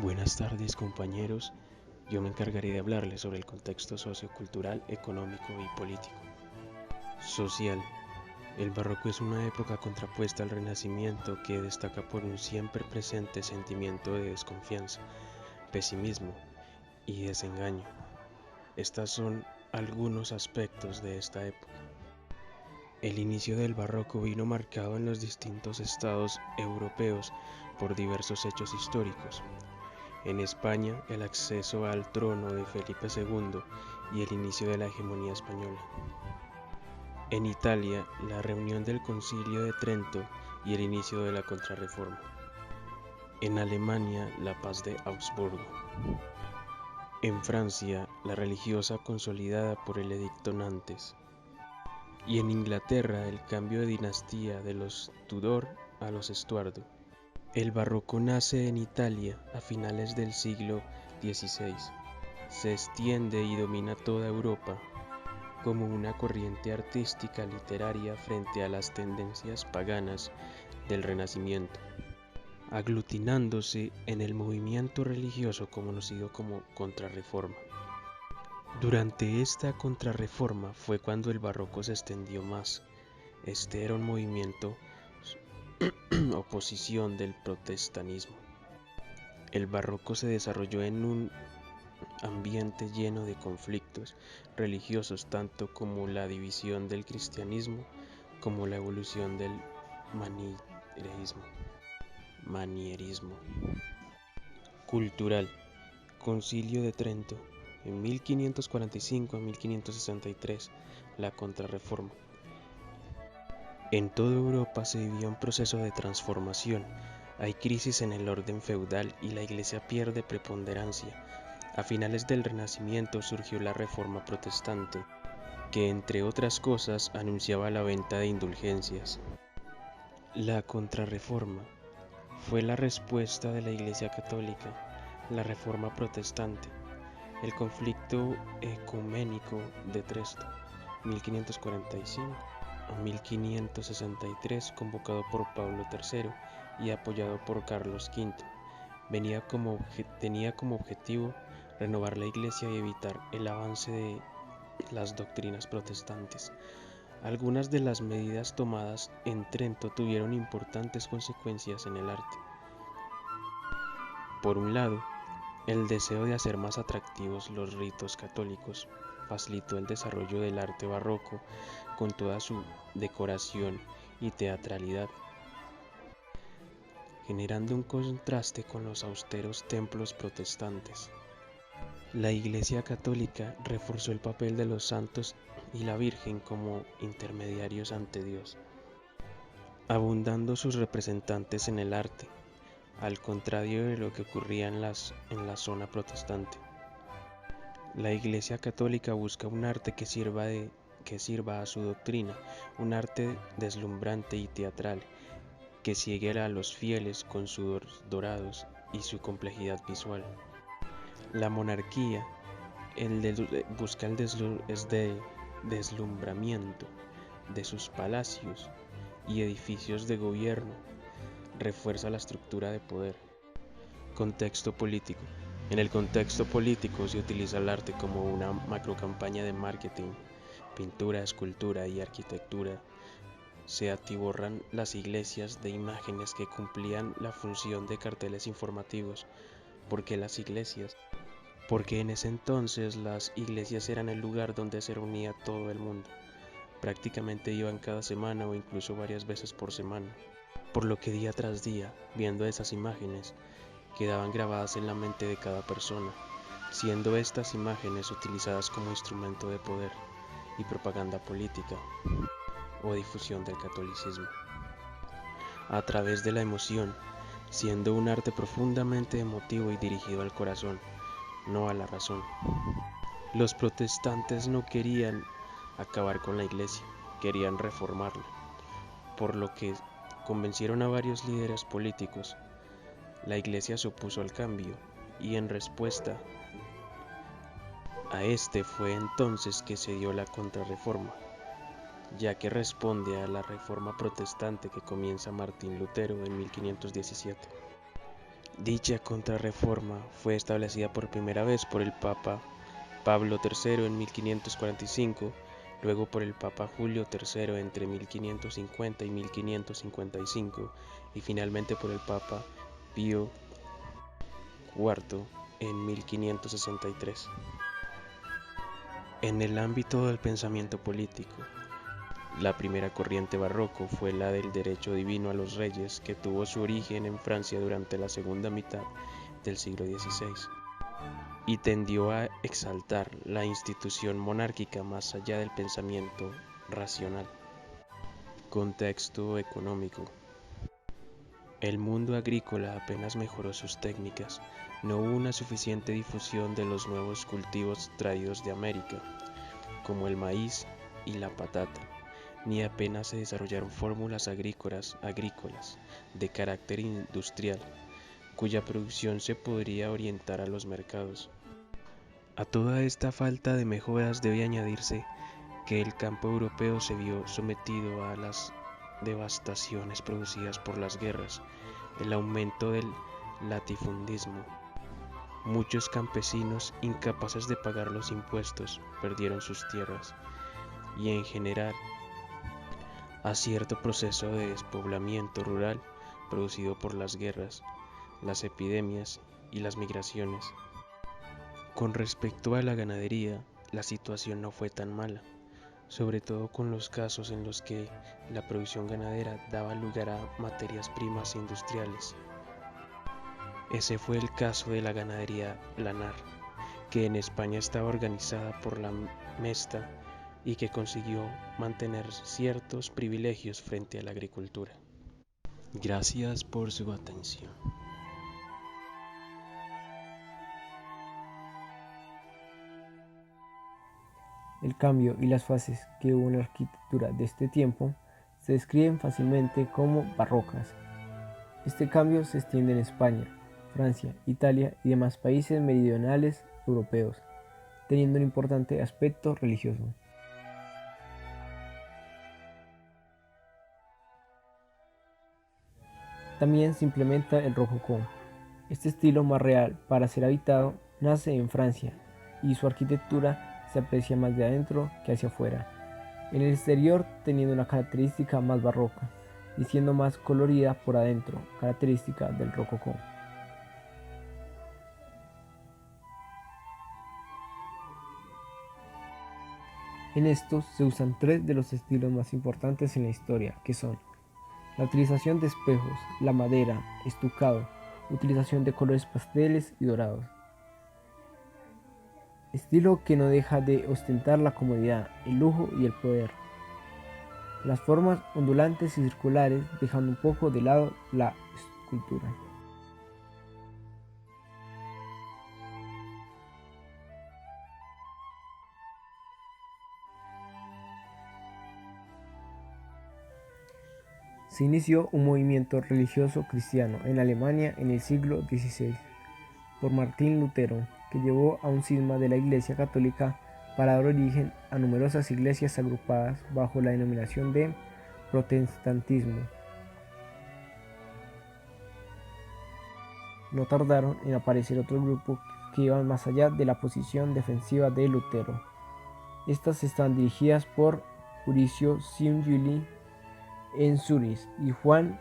Buenas tardes, compañeros. Yo me encargaré de hablarles sobre el contexto sociocultural, económico y político. Social. El barroco es una época contrapuesta al Renacimiento que destaca por un siempre presente sentimiento de desconfianza, pesimismo y desengaño. Estos son algunos aspectos de esta época. El inicio del barroco vino marcado en los distintos estados europeos por diversos hechos históricos. En España, el acceso al trono de Felipe II y el inicio de la hegemonía española. En Italia, la reunión del Concilio de Trento y el inicio de la Contrarreforma. En Alemania, la paz de Augsburgo. En Francia, la religiosa consolidada por el Edicto Nantes. Y en Inglaterra, el cambio de dinastía de los Tudor a los Estuardo. El barroco nace en Italia a finales del siglo XVI. Se extiende y domina toda Europa como una corriente artística literaria frente a las tendencias paganas del Renacimiento, aglutinándose en el movimiento religioso conocido como Contrarreforma. Durante esta Contrarreforma fue cuando el barroco se extendió más. Este era un movimiento oposición del protestantismo. El barroco se desarrolló en un ambiente lleno de conflictos religiosos, tanto como la división del cristianismo como la evolución del manierismo. Cultural. Concilio de Trento en 1545 a 1563, la Contrarreforma. En toda Europa se vivía un proceso de transformación. Hay crisis en el orden feudal y la Iglesia pierde preponderancia. A finales del Renacimiento surgió la Reforma Protestante, que entre otras cosas anunciaba la venta de indulgencias. La Contrarreforma fue la respuesta de la Iglesia Católica, la Reforma Protestante, el conflicto ecuménico de Trento, 1545 a 1563, convocado por Pablo III y apoyado por Carlos V. Tenía como objetivo renovar la Iglesia y evitar el avance de las doctrinas protestantes. Algunas de las medidas tomadas en Trento tuvieron importantes consecuencias en el arte. Por un lado, el deseo de hacer más atractivos los ritos católicos facilitó el desarrollo del arte barroco con toda su decoración y teatralidad, generando un contraste con los austeros templos protestantes. La Iglesia Católica reforzó el papel de los santos y la Virgen como intermediarios ante Dios, abundando sus representantes en el arte, al contrario de lo que ocurría en la zona protestante. La Iglesia Católica busca un arte que sirva a su doctrina, un arte deslumbrante y teatral, que ciegue a los fieles con sus dorados y su complejidad visual. La monarquía busca el deslumbramiento de sus palacios y edificios de gobierno, refuerza la estructura de poder. Contexto político. En el contexto político se utiliza el arte como una macrocampaña de marketing, pintura, escultura y arquitectura. Se atiborran las iglesias de imágenes que cumplían la función de carteles informativos. ¿Por qué las iglesias? Porque en ese entonces las iglesias eran el lugar donde se reunía todo el mundo. Prácticamente iban cada semana o incluso varias veces por semana, por lo que día tras día, viendo esas imágenes, quedaban grabadas en la mente de cada persona, siendo estas imágenes utilizadas como instrumento de poder y propaganda política o difusión del catolicismo. A través de la emoción, siendo un arte profundamente emotivo y dirigido al corazón, no a la razón. Los protestantes no querían acabar con la iglesia, querían reformarla, por lo que convencieron a varios líderes políticos. La iglesia se opuso al cambio y en respuesta a este fue entonces que se dio la Contrarreforma, ya que responde a la reforma protestante que comienza Martín Lutero en 1517. Dicha contrarreforma fue establecida por primera vez por el Papa Pablo III en 1545, luego por el Papa Julio III entre 1550 y 1555 y finalmente por el Papa Pío IV en 1563. En el ámbito del pensamiento político, la primera corriente barroco fue la del derecho divino a los reyes, que tuvo su origen en Francia durante la segunda mitad del siglo XVI y tendió a exaltar la institución monárquica más allá del pensamiento racional. Contexto económico. El mundo agrícola apenas mejoró sus técnicas, no hubo una suficiente difusión de los nuevos cultivos traídos de América, como el maíz y la patata, ni apenas se desarrollaron fórmulas agrícolas de carácter industrial, cuya producción se podría orientar a los mercados. A toda esta falta de mejoras debe añadirse que el campo europeo se vio sometido a las devastaciones producidas por las guerras, el aumento del latifundismo. Muchos campesinos, incapaces de pagar los impuestos, perdieron sus tierras y en general a cierto proceso de despoblamiento rural producido por las guerras, las epidemias y las migraciones. Con respecto a la ganadería, la situación no fue tan mala, sobre todo con los casos en los que la producción ganadera daba lugar a materias primas industriales. Ese fue el caso de la ganadería lanar, que en España estaba organizada por la Mesta y que consiguió mantener ciertos privilegios frente a la agricultura. Gracias por su atención. El cambio y las fases que hubo en la arquitectura de este tiempo se describen fácilmente como barrocas. Este cambio se extiende en España, Francia, Italia y demás países meridionales europeos, teniendo un importante aspecto religioso. También se implementa el rococó. Este estilo más real para ser habitado nace en Francia y su arquitectura se aprecia más de adentro que hacia afuera, en el exterior teniendo una característica más barroca y siendo más colorida por adentro, característica del rococó. En estos se usan tres de los estilos más importantes en la historia, que son la utilización de espejos, la madera, estucado, utilización de colores pasteles y dorados. Estilo que no deja de ostentar la comodidad, el lujo y el poder. Las formas ondulantes y circulares dejando un poco de lado la escultura. Se inició un movimiento religioso cristiano en Alemania en el siglo XVI por Martín Lutero, que llevó a un cisma de la Iglesia Católica para dar origen a numerosas iglesias agrupadas bajo la denominación de protestantismo. No tardaron en aparecer otros grupos que iban más allá de la posición defensiva de Lutero. Estas estaban dirigidas por Mauricio Zwingli en Zúrich y Juan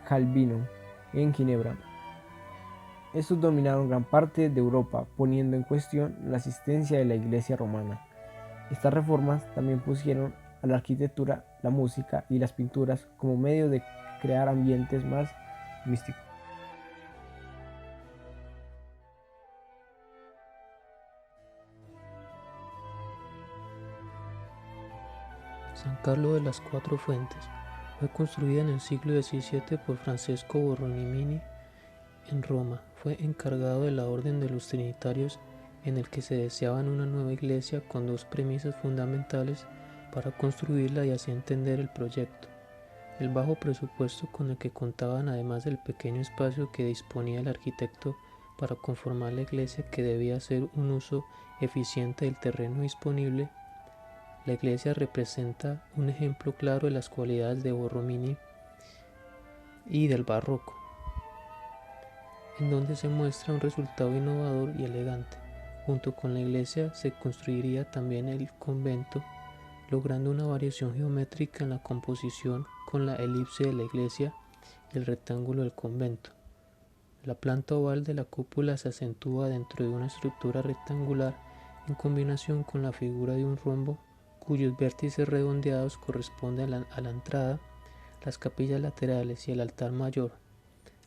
Calvino en Ginebra. Estos dominaron gran parte de Europa, poniendo en cuestión la existencia de la Iglesia romana. Estas reformas también pusieron a la arquitectura, la música y las pinturas como medio de crear ambientes más místicos. San Carlo de las Cuatro Fuentes fue construida en el siglo XVII por Francesco Borromini en Roma. Fue encargado de la Orden de los Trinitarios, en el que se deseaban una nueva iglesia con dos premisas fundamentales para construirla y así entender el proyecto: el bajo presupuesto con el que contaban, además del pequeño espacio que disponía el arquitecto para conformar la iglesia, que debía hacer un uso eficiente del terreno disponible. La iglesia representa un ejemplo claro de las cualidades de Borromini y del barroco. en donde se muestra un resultado innovador y elegante. Junto con la iglesia se construiría también el convento, logrando una variación geométrica en la composición con la elipse de la iglesia y el rectángulo del convento. La planta oval de la cúpula se acentúa dentro de una estructura rectangular en combinación con la figura de un rombo cuyos vértices redondeados corresponden a la entrada, las capillas laterales y el altar mayor.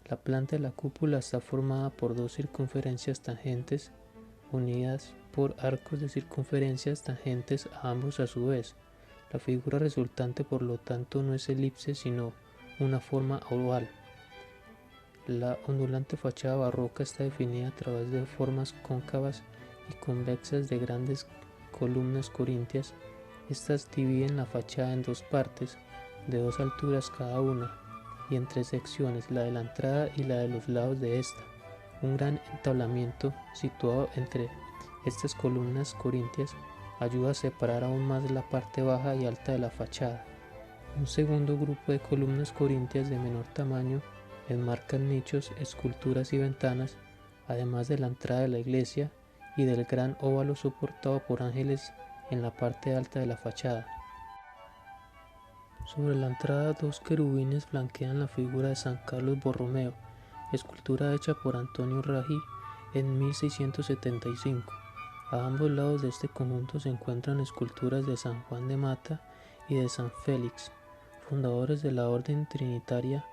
La planta de la cúpula está formada por dos circunferencias tangentes unidas por arcos de circunferencias tangentes a ambos a su vez. La figura resultante, por lo tanto, no es elipse sino una forma oval. La ondulante fachada barroca está definida a través de formas cóncavas y convexas de grandes columnas corintias. Estas dividen la fachada en dos partes, de 2 alturas cada una, y en 3 secciones, la de la entrada y la de los lados de esta. Un gran entablamiento situado entre estas columnas corintias ayuda a separar aún más la parte baja y alta de la fachada. Un segundo grupo de columnas corintias de menor tamaño enmarcan nichos, esculturas y ventanas, además de la entrada de la iglesia y del gran óvalo soportado por ángeles en la parte alta de la fachada. Sobre la entrada, 2 querubines flanquean la figura de San Carlos Borromeo, escultura hecha por Antonio Raggi en 1675. A ambos lados de este conjunto se encuentran esculturas de San Juan de Mata y de San Félix, fundadores de la Orden Trinitaria.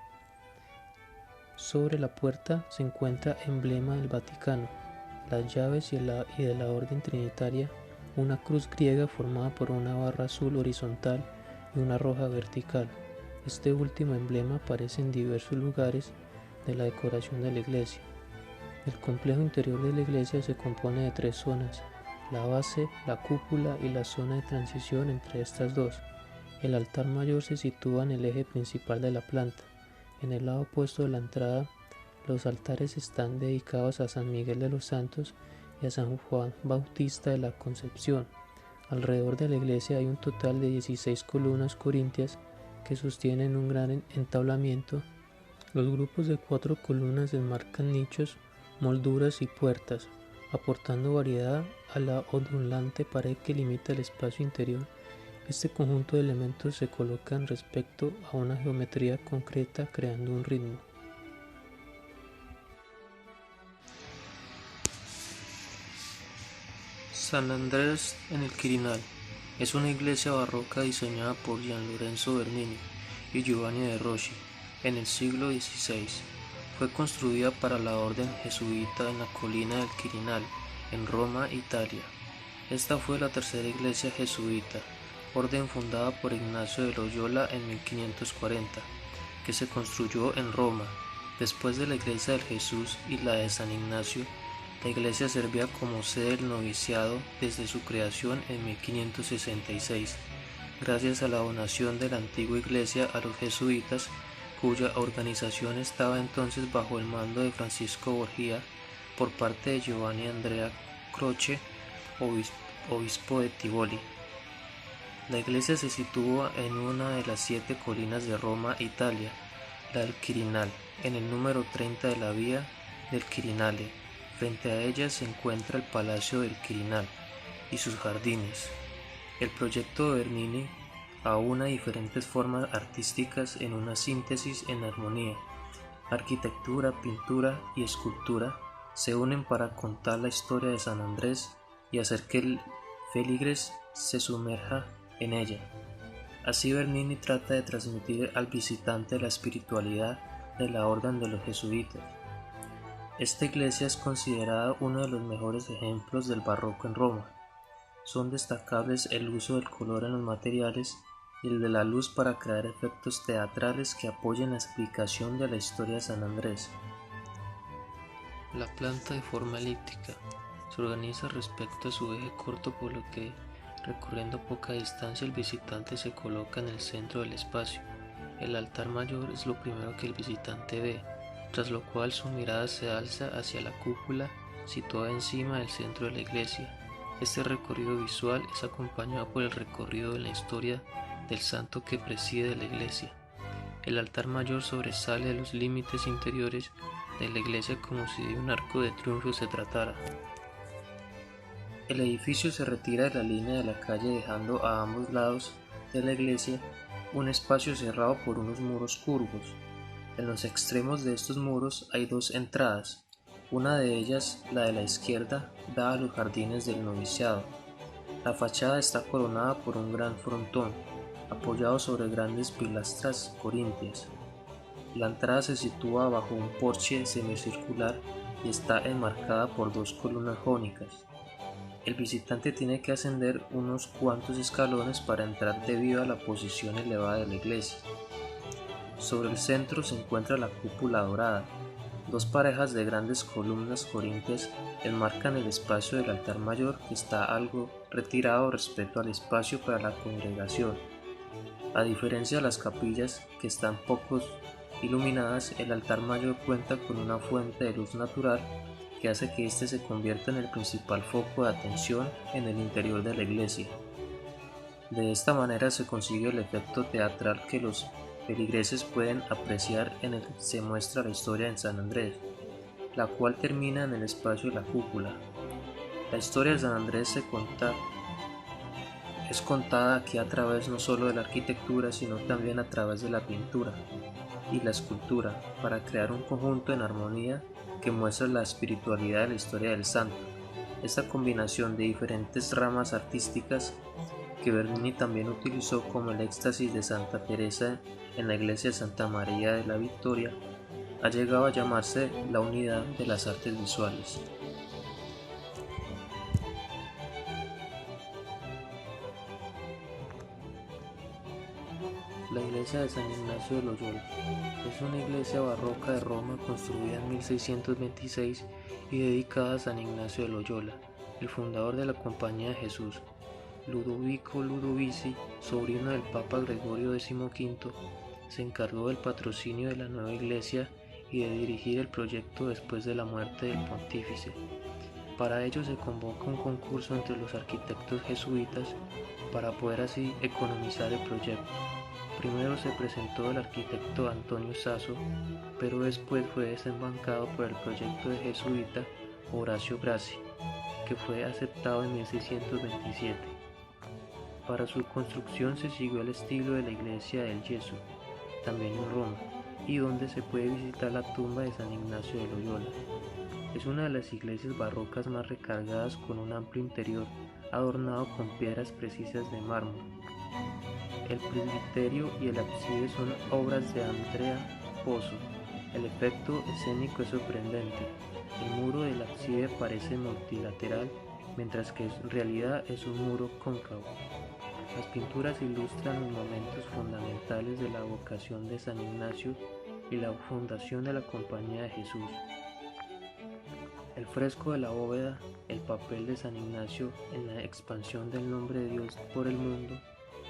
Sobre la puerta se encuentra emblema del Vaticano, las llaves y de la Orden Trinitaria, una cruz griega formada por una barra azul horizontal y una roja vertical. Este último emblema aparece en diversos lugares de la decoración de la iglesia. El complejo interior de la iglesia se compone de 3 zonas, la base, la cúpula y la zona de transición entre estas dos. El altar mayor se sitúa en el eje principal de la planta. En el lado opuesto de la entrada, los altares están dedicados a San Miguel de los Santos y a San Juan Bautista de la Concepción. Alrededor de la iglesia hay un total de 16 columnas corintias que sostienen un gran entablamiento. Los grupos de 4 columnas enmarcan nichos, molduras y puertas, aportando variedad a la ondulante pared que limita el espacio interior. Este conjunto de elementos se colocan respecto a una geometría concreta, creando un ritmo. San Andrés en el Quirinal es una iglesia barroca diseñada por Gian Lorenzo Bernini y Giovanni de Rossi en el siglo XVI. Fue construida para la orden jesuita en la colina del Quirinal, en Roma, Italia. Esta fue la tercera iglesia jesuita, orden fundada por Ignacio de Loyola en 1540, que se construyó en Roma. Después de la iglesia del Jesús y la de San Ignacio, la iglesia servía como sede del noviciado desde su creación en 1566, gracias a la donación de la antigua iglesia a los jesuitas, cuya organización estaba entonces bajo el mando de Francisco Borgia por parte de Giovanni Andrea Croce, obispo de Tivoli. La iglesia se sitúa en una de las 7 colinas de Roma, Italia, la del Quirinal, en el número 30 de la vía del Quirinale. Frente a ella se encuentra el Palacio del Quirinal y sus jardines. El proyecto de Bernini aúna diferentes formas artísticas en una síntesis en armonía. Arquitectura, pintura y escultura se unen para contar la historia de San Andrés y hacer que el feligres se sumerja en ella. Así Bernini trata de transmitir al visitante la espiritualidad de la orden de los jesuitas. Esta iglesia es considerada uno de los mejores ejemplos del barroco en Roma. Son destacables el uso del color en los materiales y el de la luz para crear efectos teatrales que apoyen la explicación de la historia de San Andrés. La planta de forma elíptica se organiza respecto a su eje corto, por lo que recorriendo poca distancia el visitante se coloca en el centro del espacio. El altar mayor es lo primero que el visitante ve, tras lo cual su mirada se alza hacia la cúpula situada encima del centro de la iglesia. Este recorrido visual es acompañado por el recorrido de la historia del santo que preside la iglesia. El altar mayor sobresale de los límites interiores de la iglesia como si de un arco de triunfo se tratara. El edificio se retira de la línea de la calle dejando a ambos lados de la iglesia un espacio cerrado por unos muros curvos. En los extremos de estos muros hay dos entradas. Una de ellas, la de la izquierda, da a los jardines del noviciado. La fachada está coronada por un gran frontón, apoyado sobre grandes pilastras corintias. La entrada se sitúa bajo un porche semicircular y está enmarcada por dos columnas jónicas. El visitante tiene que ascender unos cuantos escalones para entrar debido a la posición elevada de la iglesia. Sobre el centro se encuentra la cúpula dorada. Dos parejas de grandes columnas corintias enmarcan el espacio del altar mayor, que está algo retirado respecto al espacio para la congregación. A diferencia de las capillas, que están poco iluminadas, el altar mayor cuenta con una fuente de luz natural que hace que éste se convierta en el principal foco de atención en el interior de la iglesia. De esta manera se consigue el efecto teatral que los feligreses pueden apreciar en el que se muestra la historia de San Andrés, la cual termina en el espacio de la cúpula. La historia de San Andrés es contada aquí a través no solo de la arquitectura, sino también a través de la pintura y la escultura, para crear un conjunto en armonía que muestra la espiritualidad de la historia del santo. Esta combinación de diferentes ramas artísticas que Bernini también utilizó, como el éxtasis de Santa Teresa en la iglesia de Santa María de la Victoria, ha llegado a llamarse la unidad de las artes visuales. La iglesia de San Ignacio de Loyola es una iglesia barroca de Roma construida en 1626 y dedicada a San Ignacio de Loyola, el fundador de la Compañía de Jesús. Ludovico Ludovici, sobrino del Papa Gregorio XV, se encargó del patrocinio de la nueva iglesia y de dirigir el proyecto después de la muerte del pontífice. Para ello se convoca un concurso entre los arquitectos jesuitas para poder así economizar el proyecto. Primero se presentó el arquitecto Antonio Sasso, pero después fue desembancado por el proyecto de jesuita Horacio Grassi, que fue aceptado en 1627. Para su construcción se siguió el estilo de la iglesia del Gesù, también en Roma, y donde se puede visitar la tumba de San Ignacio de Loyola. Es una de las iglesias barrocas más recargadas, con un amplio interior adornado con piedras precisas de mármol. El presbiterio y el ábside son obras de Andrea Pozzo. El efecto escénico es sorprendente. El muro del ábside parece multilateral, mientras que en realidad es un muro cóncavo. Las pinturas ilustran los momentos fundamentales de la vocación de San Ignacio y la fundación de la Compañía de Jesús. El fresco de la bóveda, el papel de San Ignacio en la expansión del nombre de Dios por el mundo,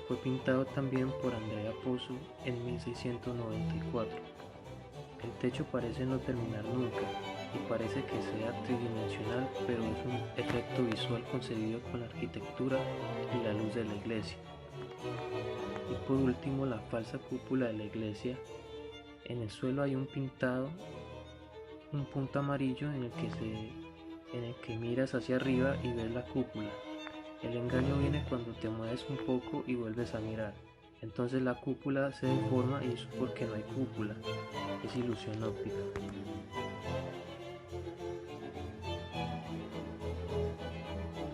fue pintado también por Andrea Pozzo en 1694. El techo parece no terminar nunca y parece que sea tridimensional, pero es un efecto visual concebido con la arquitectura y la luz de la iglesia. Y por último, la falsa cúpula de la iglesia. En el suelo hay un pintado, un punto amarillo en el que miras hacia arriba y ves la cúpula. El engaño viene cuando te mueves un poco y vuelves a mirar. Entonces la cúpula se deforma y es porque no hay cúpula. Es ilusión óptica.